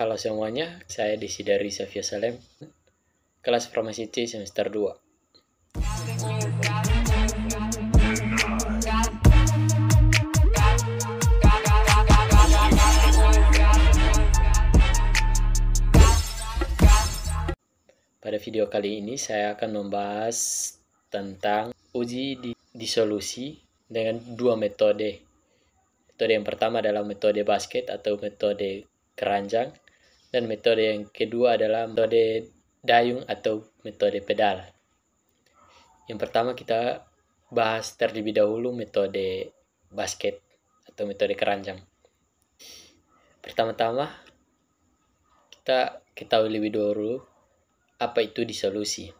Halo semuanya, saya Desi dari Xavier Salem, kelas Farmasi C semester 2. Pada video kali ini saya akan membahas tentang uji disolusi dengan dua metode. Metode yang pertama adalah metode basket atau metode keranjang, dan metode yang kedua adalah metode dayung atau metode pedal. Yang pertama kita bahas terlebih dahulu metode basket atau metode keranjang. Pertama-tama kita ketahui lebih dahulu apa itu disolusi.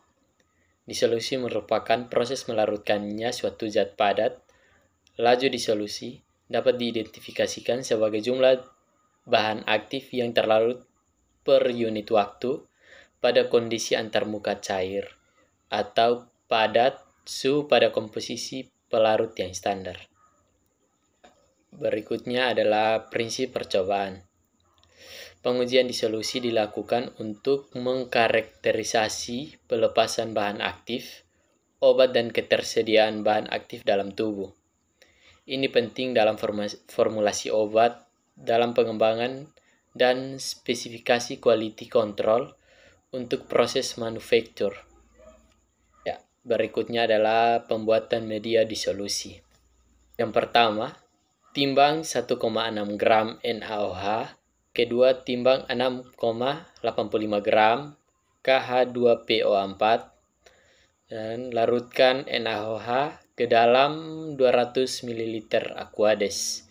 Disolusi merupakan proses melarutkannya suatu zat padat. Laju disolusi dapat diidentifikasikan sebagai jumlah bahan aktif yang terlarut per unit waktu pada kondisi antarmuka cair atau padat suhu pada komposisi pelarut yang standar. Berikutnya adalah prinsip percobaan. Pengujian disolusi dilakukan untuk mengkarakterisasi pelepasan bahan aktif, obat dan ketersediaan bahan aktif dalam tubuh. Ini penting dalam formulasi obat, dalam pengembangan dan spesifikasi quality control untuk proses manufaktur. Berikutnya adalah pembuatan media disolusi. Yang pertama, timbang 1,6 gram NaOH, kedua timbang 6,85 gram KH2PO4, dan larutkan NaOH ke dalam 200 ml Aquades.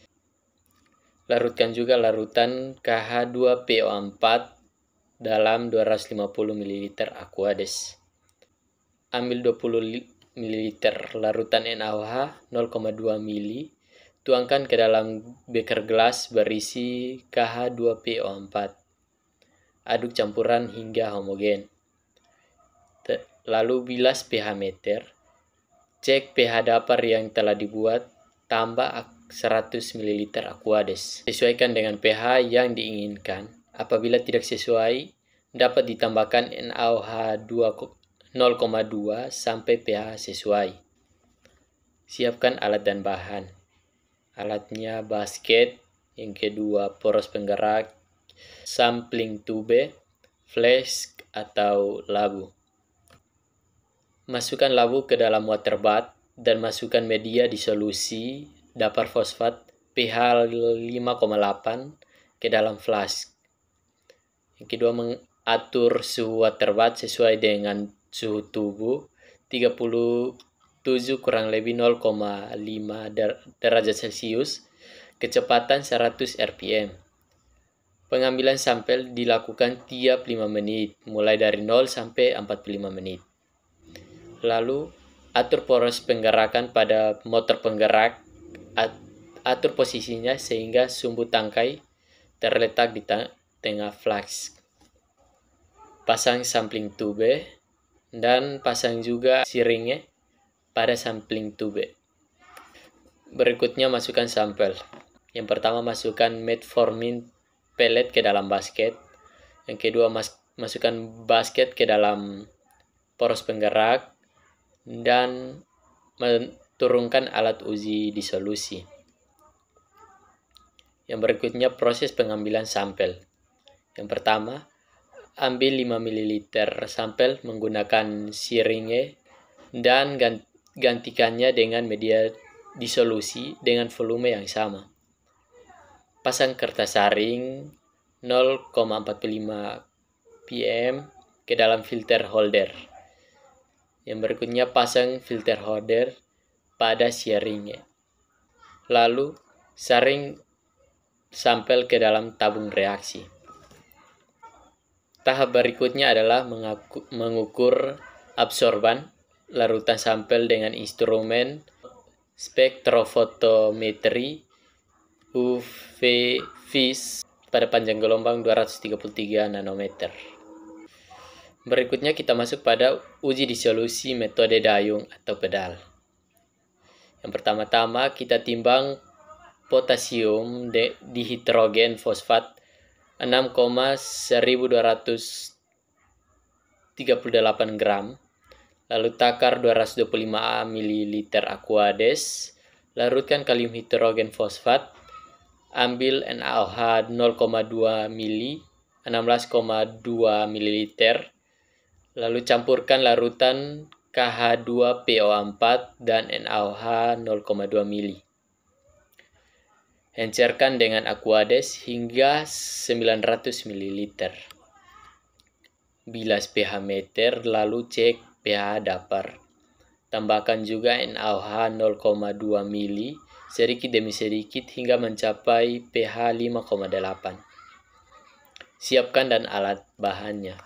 Larutkan juga larutan KH2PO4 dalam 250 ml Aquades. Ambil 20 ml larutan NaOH 0,2 ml, tuangkan ke dalam beker gelas berisi KH2PO4. Aduk campuran hingga homogen. Lalu bilas pH meter. Cek pH dapur yang telah dibuat, tambah 100 ml Aquades. Sesuaikan dengan pH yang diinginkan. Apabila tidak sesuai, dapat ditambahkan NaOH 0,2 sampai pH sesuai. Siapkan alat dan bahan. Alatnya basket, yang kedua poros penggerak, sampling tube, flask atau labu. Masukkan labu ke dalam water bath dan masukkan media disolusi dapur fosfat pH 5,8 ke dalam flask. Yang kedua, mengatur suhu water bath sesuai dengan suhu tubuh 37 kurang lebih 0,5 derajat Celcius, kecepatan 100 rpm. Pengambilan sampel dilakukan tiap 5 menit, mulai dari 0 sampai 45 menit. Lalu, atur poros penggerakan pada motor penggerak, atur posisinya sehingga sumbu tangkai terletak di tengah flask. Pasang sampling tube dan pasang juga siringnya pada sampling tube. Berikutnya masukkan sampel. Yang pertama, masukkan metformin pellet ke dalam basket. Yang kedua, masukkan basket ke dalam poros penggerak dan turunkan alat uji disolusi. Yang berikutnya, proses pengambilan sampel. Yang pertama, ambil 5 ml sampel menggunakan siringe dan gantikannya dengan media disolusi dengan volume yang sama. Pasang kertas saring 0,45 pm ke dalam filter holder. Yang berikutnya, pasang filter holder pada siringnya. Lalu saring sampel ke dalam tabung reaksi. Tahap berikutnya adalah mengukur absorban larutan sampel dengan instrumen spektrofotometri UV-Vis pada panjang gelombang 233 nanometer. Berikutnya kita masuk pada uji disolusi metode dayung atau pedal. Yang pertama-tama kita timbang potasium dihidrogen fosfat 6,1238 gram. Lalu takar 225 ml Aquades, larutkan kalium hidrogen fosfat, ambil NaOH 0,2 ml, 16,2 ml, lalu campurkan larutan KH2PO4 dan NaOH 0,2 ml. Encerkan dengan Aquades hingga 900 ml. Bilas pH meter, lalu cek pH dapur. Tambahkan juga NaOH 0,2 ml sedikit demi sedikit hingga mencapai pH 5,8. Siapkan dan alat bahannya.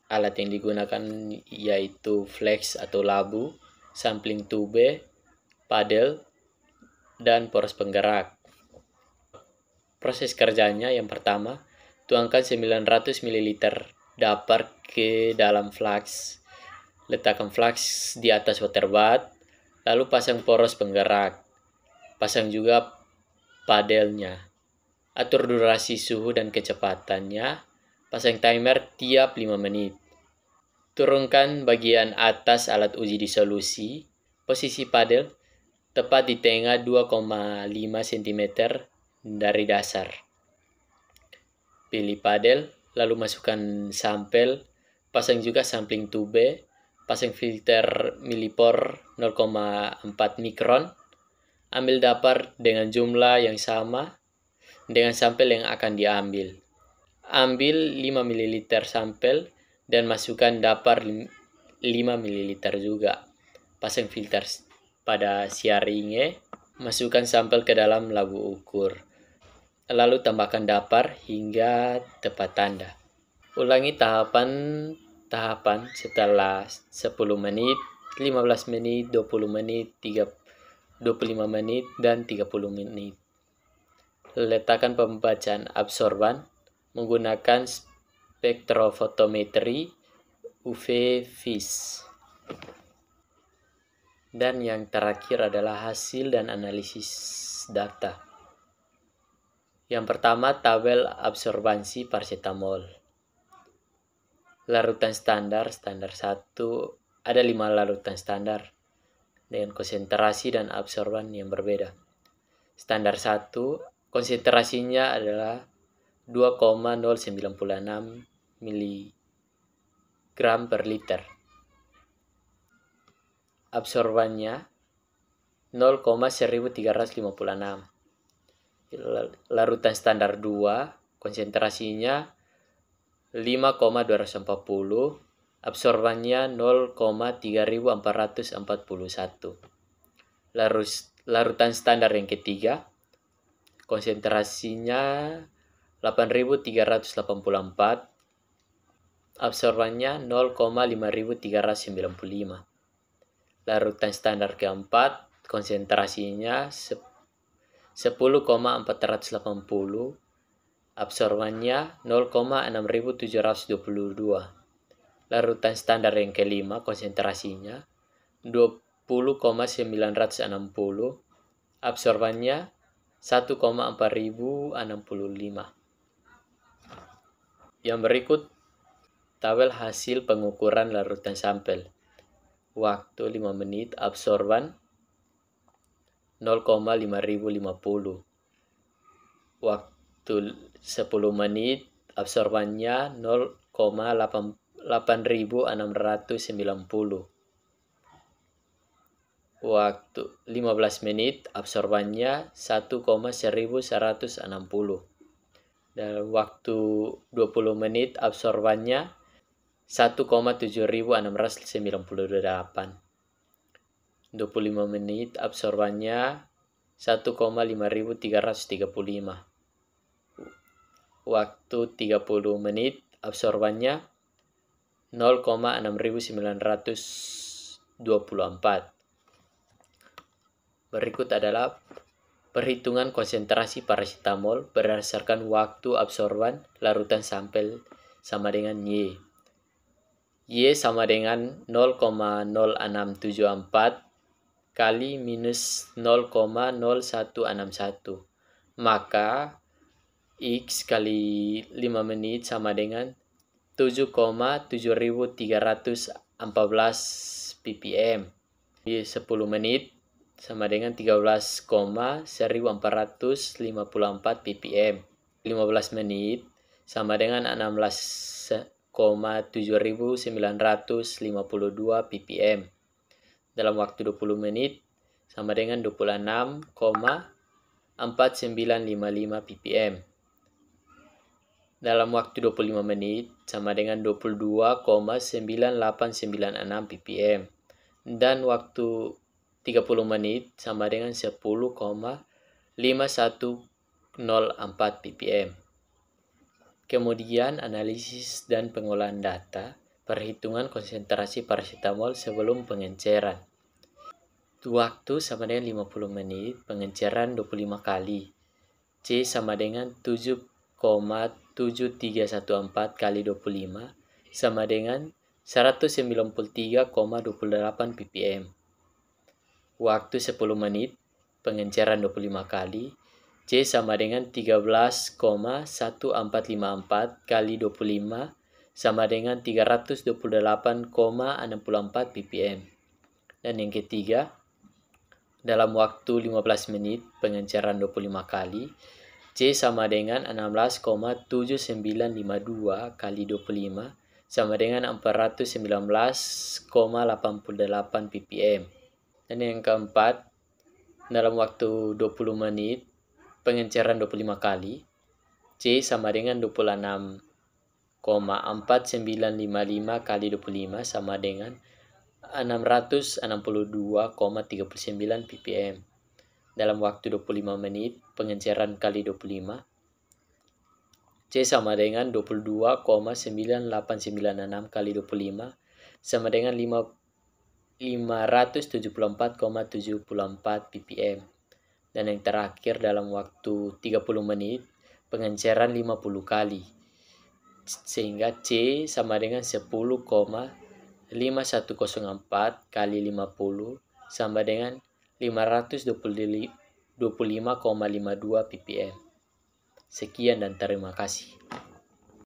Alat yang digunakan yaitu flex atau labu, sampling tube, paddle, dan poros penggerak. Proses kerjanya yang pertama, tuangkan 900 ml dapur ke dalam flask. Letakkan flask di atas water bath, lalu pasang poros penggerak. Pasang juga padelnya. Atur durasi suhu dan kecepatannya. Pasang timer tiap 5 menit. Turunkan bagian atas alat uji di solusi. Posisi padel tepat di tengah 2,5 cm dari dasar. Pilih padel, lalu masukkan sampel, pasang juga sampling tube, pasang filter millipore 0,4 mikron, ambil dapur dengan jumlah yang sama dengan sampel yang akan diambil. Ambil 5 ml sampel dan masukkan dapur 5 ml juga. Pasang filter pada siaringnya, masukkan sampel ke dalam labu ukur. Lalu tambahkan dapur hingga tepat tanda. Ulangi tahapan setelah 10 menit, 15 menit, 20 menit, 25 menit, dan 30 menit. Letakkan pembacaan absorban menggunakan spektrofotometri UV vis. Dan yang terakhir adalah hasil dan analisis data. Yang pertama, tabel absorbansi paracetamol. Larutan standar 1, ada 5 larutan standar dengan konsentrasi dan absorban yang berbeda. Standar 1, konsentrasinya adalah 2,096 mg per liter. Absorbannya 0,1356. Larutan standar 2, konsentrasinya 5,240, absorbannya 0,3441. Larutan standar yang ketiga, konsentrasinya 8.384, absorbannya 0,5395. Larutan standar keempat, konsentrasinya 10,480, absorbannya 0,6722. Larutan standar yang kelima, konsentrasinya 20,960, absorbannya 1,4065. Yang berikut tabel hasil pengukuran larutan sampel. Waktu 5 menit, absorban 0,5050. Waktu 10 menit, absorbannya 0,8690. Waktu 15 menit, absorbannya 1,1160. Dan waktu 20 menit, absorbannya 1,7698. 25 menit, absorbannya 1,5335. Waktu 30 menit, absorbannya 0,6924. Berikut adalah perhitungan konsentrasi paracetamol berdasarkan waktu absorban larutan sampel sama dengan Y. Y sama dengan 0,0674 kali minus 0,0161. Maka X kali 5 menit sama dengan 7,7314 ppm. Di 10 menit sama dengan 13,1454 ppm. 15 menit sama dengan 16,7952 ppm. Dalam waktu 20 menit sama dengan 26,4955 ppm. Dalam waktu 25 menit sama dengan 22,9896 ppm. Dan waktu 30 menit sama dengan 10,5104 ppm. Kemudian analisis dan pengolahan data, perhitungan konsentrasi paracetamol sebelum pengenceran. Waktu sama dengan 50 menit, pengenceran 25 kali. C sama dengan 7,7314 kali 25 sama dengan 193,28 ppm. Waktu 10 menit, pengenceran 25 kali. C sama dengan 13,1454 kali 25 sama dengan 328,64 ppm. Dan yang ketiga, dalam waktu 15 menit, pengenceran 25 kali. C sama dengan 16,7952 kali 25 sama dengan 419,88 ppm. Dan yang keempat, dalam waktu 20 menit, pengenceran 25 kali. C sama dengan 26,4955 kali 25 sama dengan 662,39 ppm. Dalam waktu 25 menit, pengenceran kali 25. C sama dengan 22,9896 kali 25 sama dengan 574,74 ppm. Dan yang terakhir dalam waktu 30 menit, pengenceran 50 kali. Sehingga C sama dengan 10,5104 kali 50 sama dengan 525,52 ppm. Sekian dan terima kasih.